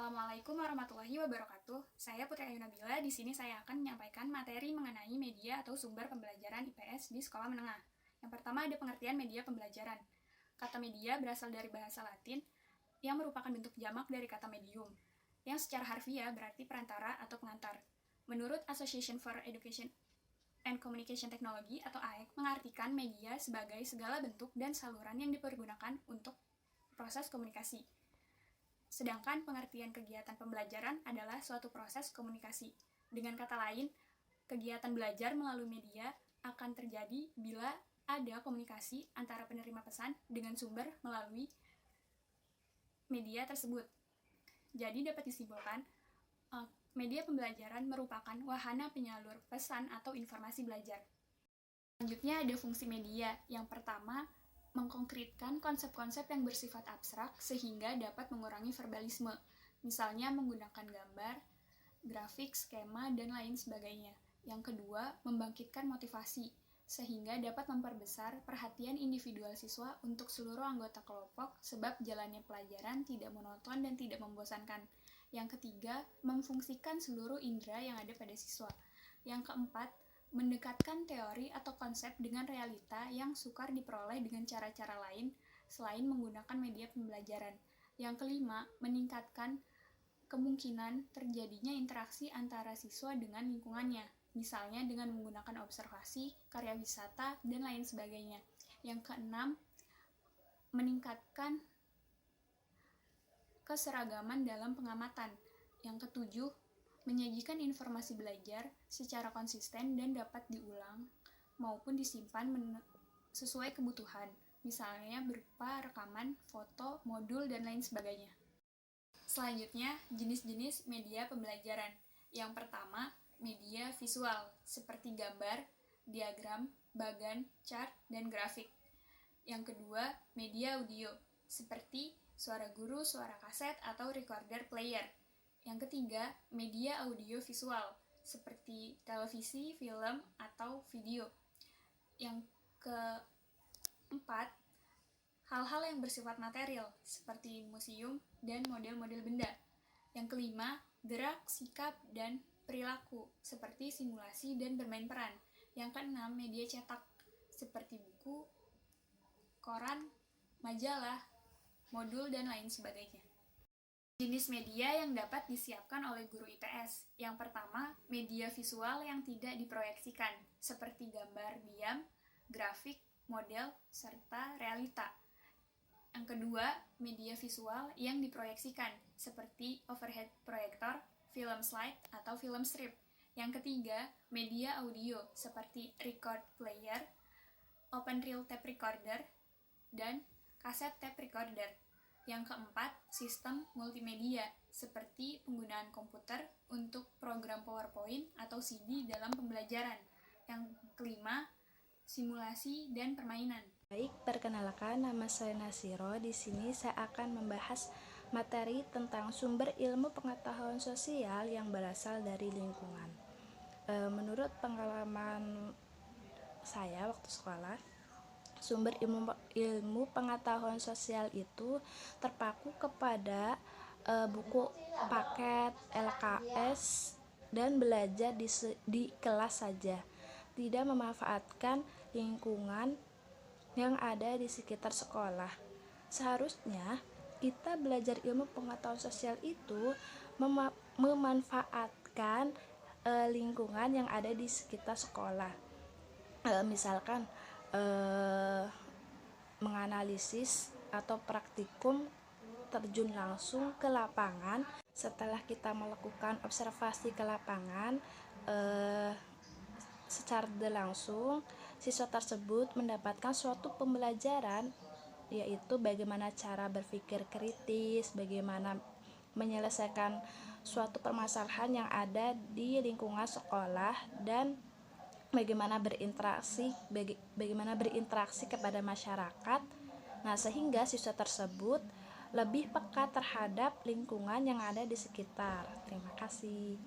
Assalamualaikum warahmatullahi wabarakatuh. Saya Putri Ayu Nabila. Di sini saya akan menyampaikan materi mengenai media atau sumber pembelajaran IPS di sekolah menengah. Yang pertama ada pengertian media pembelajaran. Kata media berasal dari bahasa Latin yang merupakan bentuk jamak dari kata medium, yang secara harfiah berarti perantara atau pengantar. Menurut Association for Education and Communication Technology atau AEC mengartikan media sebagai segala bentuk dan saluran yang dipergunakan untuk proses komunikasi. Sedangkan pengertian kegiatan pembelajaran adalah suatu proses komunikasi. Dengan kata lain, kegiatan belajar melalui media akan terjadi bila ada komunikasi antara penerima pesan dengan sumber melalui media tersebut. Jadi dapat disimpulkan, media pembelajaran merupakan wahana penyalur pesan atau informasi belajar. Selanjutnya ada fungsi media. Yang pertama, mengkonkretkan konsep-konsep yang bersifat abstrak sehingga dapat mengurangi verbalisme, misalnya menggunakan gambar, grafik, skema, dan lain sebagainya. Yang kedua, membangkitkan motivasi, sehingga dapat memperbesar perhatian individual siswa untuk seluruh anggota kelompok sebab jalannya pelajaran tidak monoton dan tidak membosankan. Yang ketiga, memfungsikan seluruh indera yang ada pada siswa. Yang keempat, mendekatkan teori atau konsep dengan realita yang sukar diperoleh dengan cara-cara lain selain menggunakan media pembelajaran. Yang kelima, meningkatkan kemungkinan terjadinya interaksi antara siswa dengan lingkungannya, misalnya dengan menggunakan observasi, karya wisata, dan lain sebagainya. Yang keenam, meningkatkan keseragaman dalam pengamatan. Yang ketujuh, menyajikan informasi belajar secara konsisten dan dapat diulang maupun disimpan sesuai kebutuhan, misalnya berupa rekaman, foto, modul, dan lain sebagainya. Selanjutnya, jenis-jenis media pembelajaran. Yang pertama, media visual, seperti gambar, diagram, bagan, chart, dan grafik. Yang kedua, media audio, seperti suara guru, suara kaset, atau recorder player. Yang ketiga, media audio visual, seperti televisi, film, atau video. Yang keempat, hal-hal yang bersifat material, seperti museum dan model-model benda. Yang kelima, gerak, sikap, dan perilaku, seperti simulasi dan bermain peran. Yang keenam, media cetak, seperti buku, koran, majalah, modul, dan lain sebagainya. Jenis media yang dapat disiapkan oleh guru IPS. Yang pertama, media visual yang tidak diproyeksikan, seperti gambar diam, grafik, model, serta realita. Yang kedua, media visual yang diproyeksikan, seperti overhead proyektor, film slide, atau film strip. Yang ketiga, media audio, seperti record player, open reel tape recorder, dan kaset tape recorder. Yang keempat, sistem multimedia, seperti penggunaan komputer untuk program PowerPoint atau CD dalam pembelajaran. Yang kelima, simulasi dan permainan. Baik, perkenalkan, nama saya Nasiro. Di sini saya akan membahas materi tentang sumber ilmu pengetahuan sosial yang berasal dari lingkungan. Menurut pengalaman saya waktu sekolah, sumber ilmu pengetahuan sosial itu terpaku kepada buku paket LKS dan belajar di kelas saja, tidak memanfaatkan lingkungan yang ada di sekitar sekolah. Seharusnya kita belajar ilmu pengetahuan sosial itu memanfaatkan lingkungan yang ada di sekitar sekolah. Misalkan menganalisis atau praktikum terjun langsung ke lapangan. Setelah kita melakukan observasi ke lapangan, secara langsung siswa tersebut mendapatkan suatu pembelajaran, yaitu bagaimana cara berpikir kritis, bagaimana menyelesaikan suatu permasalahan yang ada di lingkungan sekolah, dan bagaimana berinteraksi kepada masyarakat. Nah, sehingga siswa tersebut lebih peka terhadap lingkungan yang ada di sekitar. Terima kasih.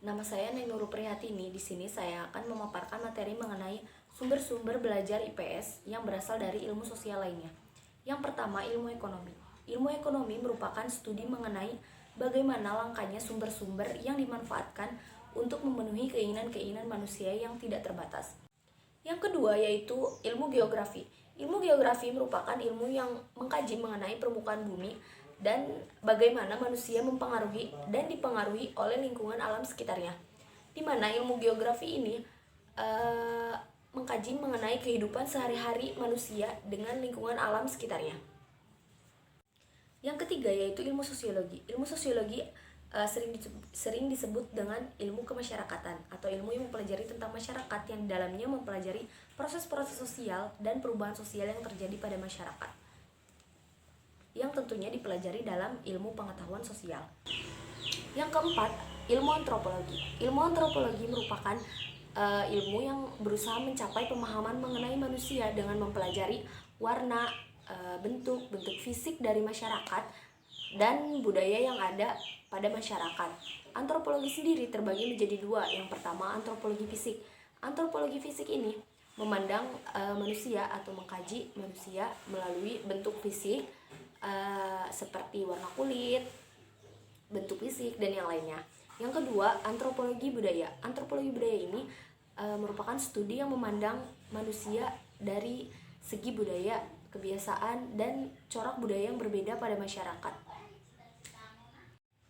Nama saya Nurul Prihatini. Di sini saya akan memaparkan materi mengenai sumber-sumber belajar IPS yang berasal dari ilmu sosial lainnya. Yang pertama, ilmu ekonomi. Ilmu ekonomi merupakan studi mengenai bagaimana langkahnya sumber-sumber yang dimanfaatkan untuk memenuhi keinginan-keinginan manusia yang tidak terbatas. Yang kedua yaitu ilmu geografi. Ilmu geografi merupakan ilmu yang mengkaji mengenai permukaan bumi dan bagaimana manusia mempengaruhi dan dipengaruhi oleh lingkungan alam sekitarnya. Di mana ilmu geografi ini mengkaji mengenai kehidupan sehari-hari manusia dengan lingkungan alam sekitarnya. Yang ketiga yaitu ilmu sosiologi. Ilmu sosiologi sering disebut dengan ilmu kemasyarakatan atau ilmu yang mempelajari tentang masyarakat yang di dalamnya mempelajari proses-proses sosial dan perubahan sosial yang terjadi pada masyarakat, yang tentunya dipelajari dalam ilmu pengetahuan sosial. Yang keempat, ilmu antropologi. Ilmu antropologi merupakan ilmu yang berusaha mencapai pemahaman mengenai manusia dengan mempelajari warna, bentuk fisik dari masyarakat dan budaya yang ada pada masyarakat. Antropologi sendiri terbagi menjadi dua. Yang pertama, antropologi fisik. Antropologi fisik ini memandang manusia atau mengkaji manusia melalui bentuk fisik seperti warna kulit, bentuk fisik, dan yang lainnya. Yang kedua, antropologi budaya. Antropologi budaya ini merupakan studi yang memandang manusia dari segi budaya, kebiasaan, dan corak budaya yang berbeda pada masyarakat.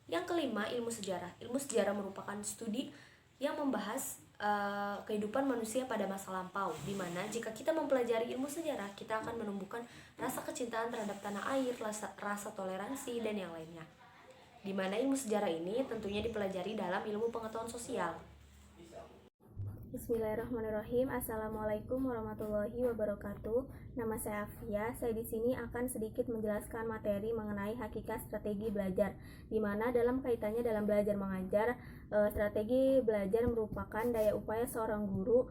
Yang kelima, ilmu sejarah. Ilmu sejarah merupakan studi yang membahas kehidupan manusia pada masa lampau, di mana jika kita mempelajari ilmu sejarah, kita akan menumbuhkan rasa kecintaan terhadap tanah air, rasa toleransi, dan yang lainnya. Di mana ilmu sejarah ini tentunya dipelajari dalam ilmu pengetahuan sosial. Bismillahirrahmanirrahim. Assalamualaikum warahmatullahi wabarakatuh. Nama saya Afia. Saya di sini akan sedikit menjelaskan materi mengenai hakikat strategi belajar, di mana dalam kaitannya dalam belajar mengajar, strategi belajar merupakan daya upaya seorang guru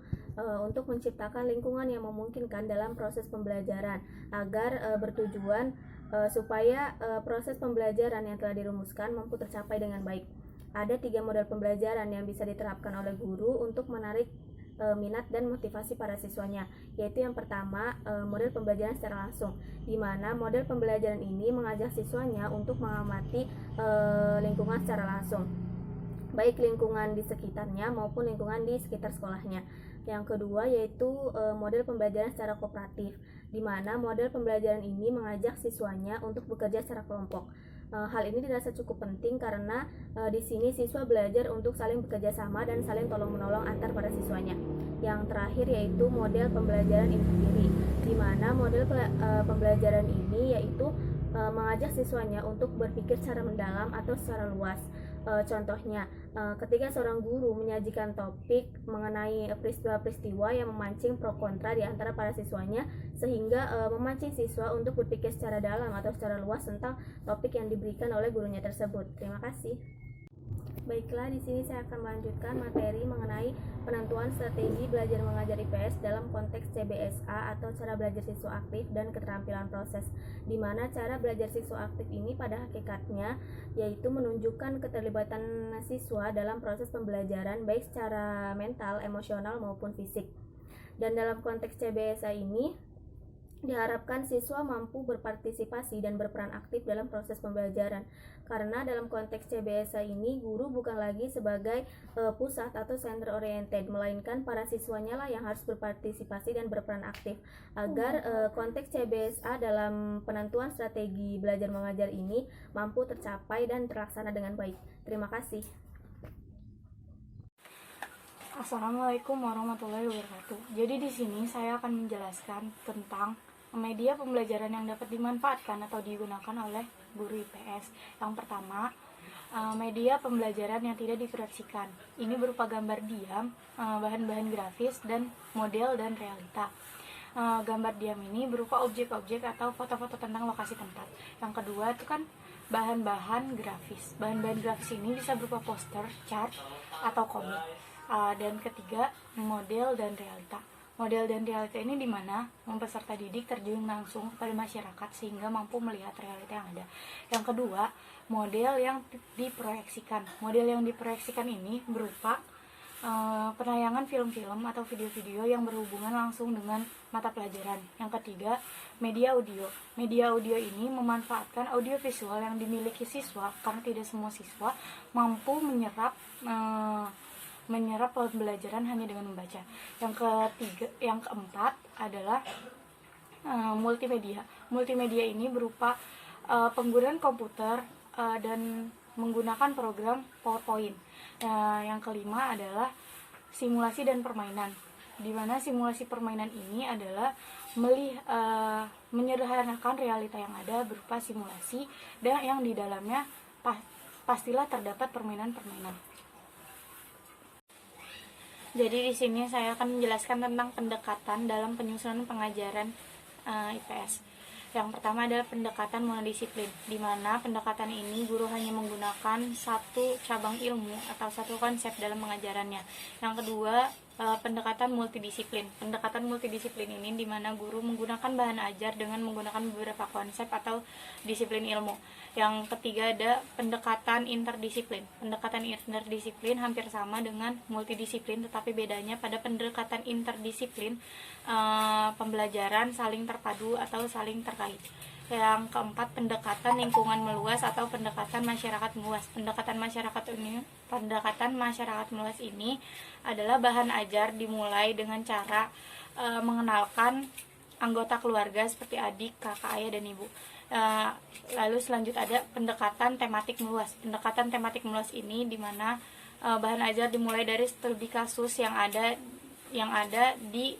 untuk menciptakan lingkungan yang memungkinkan dalam proses pembelajaran agar bertujuan supaya proses pembelajaran yang telah dirumuskan mampu tercapai dengan baik. Ada 3 model pembelajaran yang bisa diterapkan oleh guru untuk menarik minat dan motivasi para siswanya, yaitu yang pertama, model pembelajaran secara langsung, di mana model pembelajaran ini mengajak siswanya untuk mengamati lingkungan secara langsung, baik lingkungan di sekitarnya maupun lingkungan di sekitar sekolahnya. Yang kedua yaitu model pembelajaran secara kooperatif, di mana model pembelajaran ini mengajak siswanya untuk bekerja secara kelompok. Hal ini dirasa cukup penting karena di sini siswa belajar untuk saling bekerja sama dan saling tolong-menolong antar para siswanya. Yang terakhir yaitu model pembelajaran induktif, di mana model pembelajaran ini yaitu mengajak siswanya untuk berpikir secara mendalam atau secara luas. Contohnya, ketika seorang guru menyajikan topik mengenai peristiwa-peristiwa yang memancing pro kontra di antara para siswanya, sehingga memancing siswa untuk berpikir secara dalam atau secara luas tentang topik yang diberikan oleh gurunya tersebut. Terima kasih. Baiklah, di sini saya akan melanjutkan materi mengenai penentuan strategi belajar mengajar IPS dalam konteks CBSA atau cara belajar siswa aktif dan keterampilan proses, di mana cara belajar siswa aktif ini pada hakikatnya yaitu menunjukkan keterlibatan siswa dalam proses pembelajaran baik secara mental, emosional maupun fisik. Dan dalam konteks CBSA ini diharapkan siswa mampu berpartisipasi dan berperan aktif dalam proses pembelajaran. Karena dalam konteks CBSA ini guru bukan lagi sebagai pusat atau center oriented, melainkan para siswanya lah yang harus berpartisipasi dan berperan aktif agar konteks CBSA dalam penentuan strategi belajar mengajar ini mampu tercapai dan terlaksana dengan baik. Terima kasih. Assalamualaikum warahmatullahi wabarakatuh. Jadi di sini saya akan menjelaskan tentang media pembelajaran yang dapat dimanfaatkan atau digunakan oleh guru IPS. Yang pertama, media pembelajaran yang tidak diproyeksikan. Ini berupa gambar diam, bahan-bahan grafis, dan model dan realita. Gambar diam ini berupa objek-objek atau foto-foto tentang lokasi tempat. Yang kedua itu kan bahan-bahan grafis. Bahan-bahan grafis ini bisa berupa poster, chart, atau komik. Dan ketiga, model dan realita. Model dan realita ini di mana peserta didik terjun langsung kepada masyarakat sehingga mampu melihat realita yang ada. Yang kedua, model yang diproyeksikan. Model yang diproyeksikan ini berupa penayangan film-film atau video-video yang berhubungan langsung dengan mata pelajaran. Yang ketiga, media audio. Media audio ini memanfaatkan audiovisual yang dimiliki siswa karena tidak semua siswa mampu menyerap pembelajaran hanya dengan membaca. Yang keempat adalah multimedia. Multimedia ini berupa penggunaan komputer dan menggunakan program PowerPoint. Yang kelima adalah simulasi dan permainan, di mana simulasi permainan ini adalah menyederhanakan realita yang ada berupa simulasi dan yang di dalamnya pastilah terdapat permainan-permainan. Jadi di sini saya akan menjelaskan tentang pendekatan dalam penyusunan pengajaran IPS. Yang pertama adalah pendekatan monodisiplin, di mana pendekatan ini guru hanya menggunakan satu cabang ilmu atau satu konsep dalam pengajarannya. Yang kedua, pendekatan multidisiplin. Pendekatan multidisiplin ini di mana guru menggunakan bahan ajar dengan menggunakan beberapa konsep atau disiplin ilmu. Yang ketiga ada pendekatan interdisiplin. Pendekatan interdisiplin hampir sama dengan multidisiplin, tetapi bedanya pada pendekatan interdisiplin pembelajaran saling terpadu atau saling terkait. Yang keempat, pendekatan lingkungan meluas atau pendekatan masyarakat meluas. Pendekatan masyarakat meluas ini adalah bahan ajar dimulai dengan cara mengenalkan anggota keluarga seperti adik, kakak, ayah, dan ibu. Lalu selanjutnya ada pendekatan tematik meluas. Pendekatan tematik meluas ini dimana bahan ajar dimulai dari studi kasus yang ada di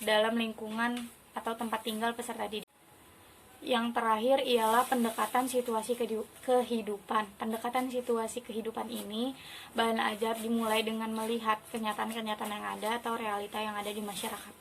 dalam lingkungan atau tempat tinggal peserta didik. Yang terakhir ialah pendekatan situasi kehidupan. Pendekatan situasi kehidupan ini bahan ajar dimulai dengan melihat kenyataan-kenyataan yang ada atau realita yang ada di masyarakat.